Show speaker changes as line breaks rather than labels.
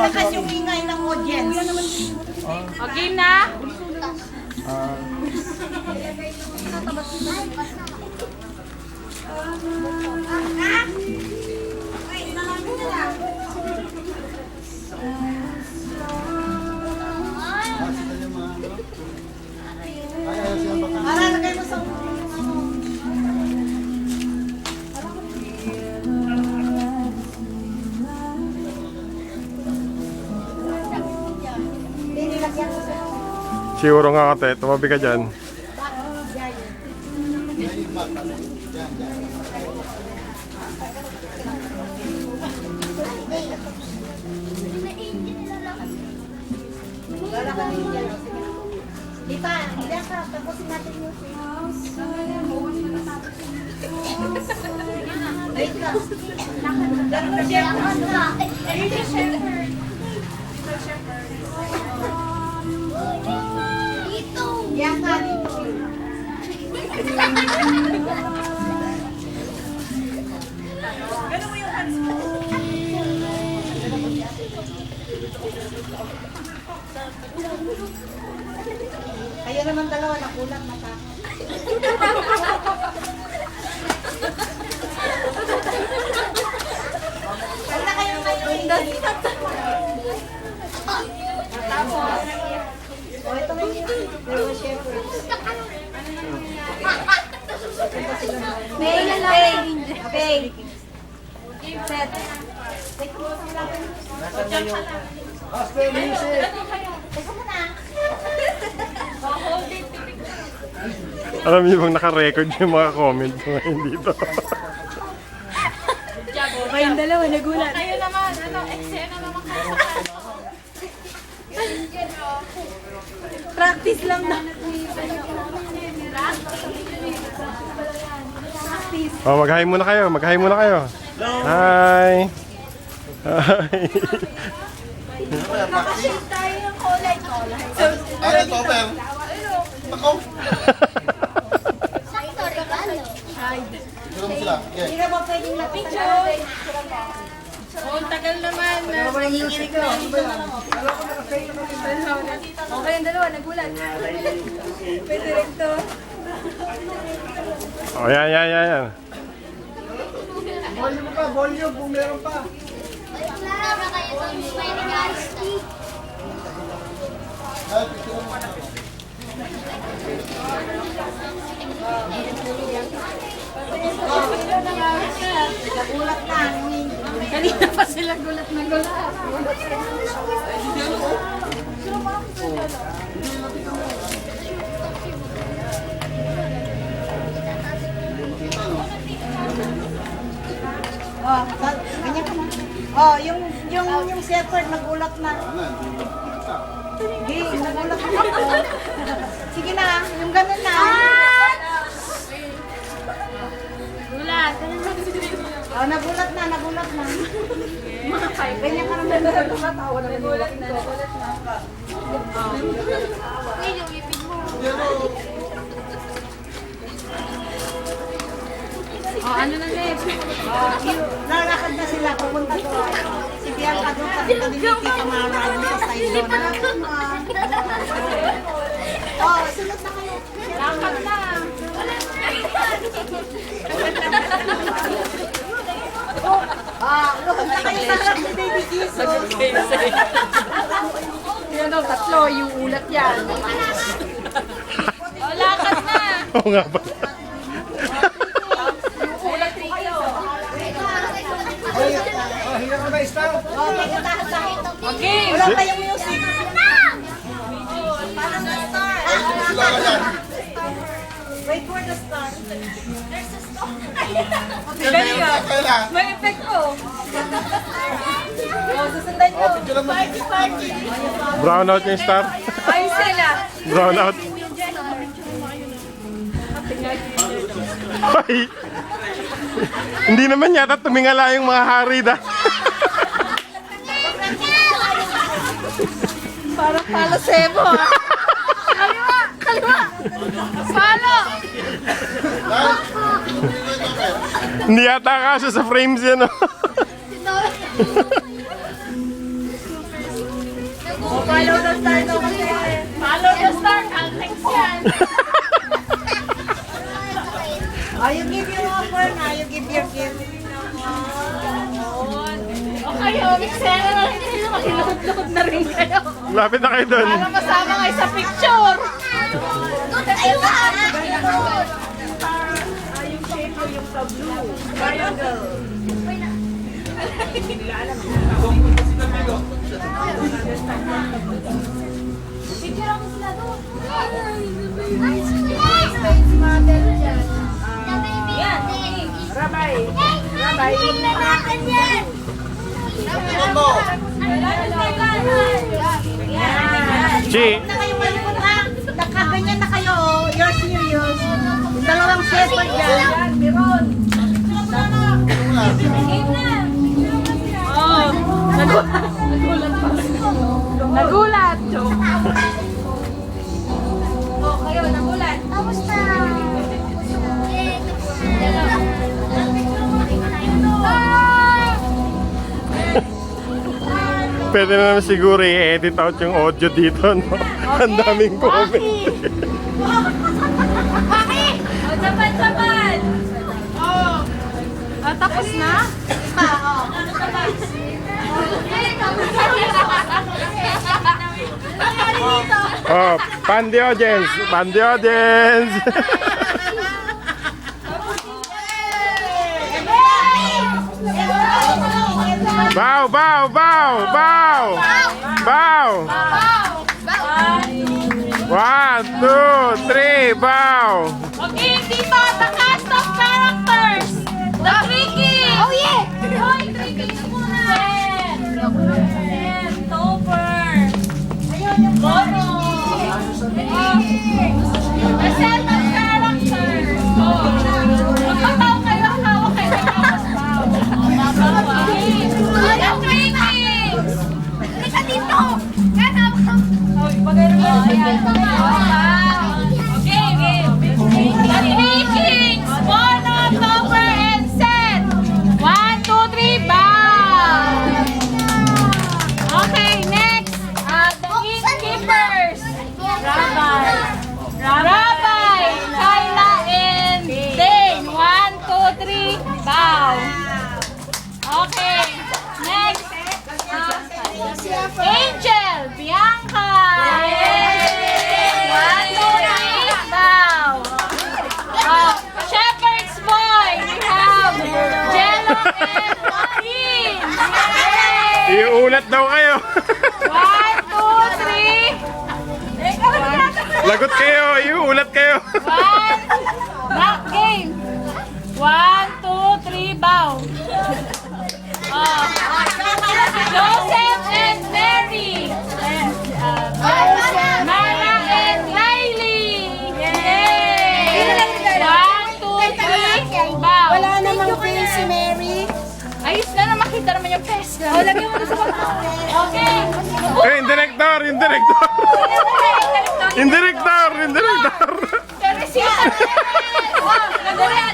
malakas yung ingay ng audience.
Okay na?
Para lagay mo sa
Siguro nga ate, tumabi ka dyan.
Di ba? Hindi ka. Tapusin natin yung wait lang.
Dito.
Yan ka dito. Ganun mo yung hands mo. Kaya naman dalawa nakulat mata. Kanta kayo tapos. Oh, ito may dalawa shepherd.
Pay. Set.
Alam niyo bang naka-record yung mga comments ngayon dito?
Kayong dalawa, nagulat.
Kayo naman, eksena naman kayo.
Practice lang na.
Oh, mag-hi muna kayo, mag-hi muna kayo. Hi! Hi!
Nakashare tayo ng kulay.
Ano to, Fer? Ako?
Sakto, regalo.
Dito mo sila. Okay.
Hindi na ba pwedeng napicture?
Oh, tagal naman.
Okay yung dalawa, nagulat. Pwede rin to.
Oh, yan.
Volume pa, volume. Kung meron pa.
Para kayo sa may regalo.
Ay, picture mo.
Nagulat na.
Kanina pa sila gulat na gulat.
Oh, ganyan ka na. Oh, yung shepherd nagulat na. Hindi, nagulat na. Sige na, yung ganun na.
Gulat.
Oh, nagulat na. Ganyan ka naman. Tumatawa na nagulat na.
Oh, ano na next?
Lalakad na sila, pupunta doon. Si Bianca doon sa Community Kamara doon sa side doon. Oh, sunod na kayo.
Lakad na.
Lukod na kayo sa harap ni Baby Jesus.
Yan o, tatlo, yung ulat yan. Oh, lakad na.
Oo nga ba?
Ulat kayo.
Oh, hiya ka ba, Star?
Oh, medyo tahan-tahan.
Okay.
Wala pa yung music. Parang the star.
Sila ka yan.
Wait for the star.
Galing ah.
Kailan?
May effect ko.
Oh, susundan nyo.
Oh, picture lang mo.
Brown out yung star.
Ayos sila.
Brown out. Ay! Hindi naman yata tumingala yung mga hari da.
Parang palo sebo ah. Kaliwa. Palo.
Hindi yata kasya sa frames yan. Oh.
Follow the star daw kasi. Follow the star. Context yan.
Oh, you give your offer na. You give your gift.
O kayo, eksena na rin kayo. Makiluhod-luhod na rin kayo.
Lapit na kayo doon.
Para masama kayo sa picture.
Chi,
Na kayo malipot ha. Nakaganyan na kayo. Oh. You're serious. Yung dalawang shepherd dyan.
Oh, nagulat pa. Nagulat. Joke. Oh, kayo, nagulat.
pwede na naman siguro i-edit out yung audio dito, no? Ang daming comment.
Bakit? Oh, saban. Oh. Ah, tapos na?
Oh, pan the audience! Pan the audience! Bow, bow, bow, bow! Bow! 1, 2, 3, bow!
Okay, dito, the cast of characters. The three kings. Oh, yeah. Hoy, three kings muna. Sen, Topper. Bono. The set of characters. Oh. Magpataw kayo, hawak kayo ng kawas pa. The three kings. Halika dito. Yan, hawak ka. Hoy, pagayro mo. Okay, game. The three kings. Bono, Topper, and Sen. 1, 2, 3, bow. Okay, next. The innkeepers. Rabbi, Kyla, and Dane. 1, 2, 3, bow. Okay, next. Angel, Bianca. 1, 2, 3, bow. Shepherd's boy, we have Jello and Martin. Yay!
Iulat daw kayo!
1, 2, 3.
Lagot kayo! Iulat kayo!
1. Back game. 1, 2, 3, bow. Joseph and Mary. Mara and Riley. Yay! 1, 2, 3, bow.
Wala namang face si Mary.
Ayos na makita naman yung face. Oh, lagyan mo na sa bata. Okay.
Eh, yung director! Yung director! Yung director! Yung director!
Teresita. Oh, nagdala.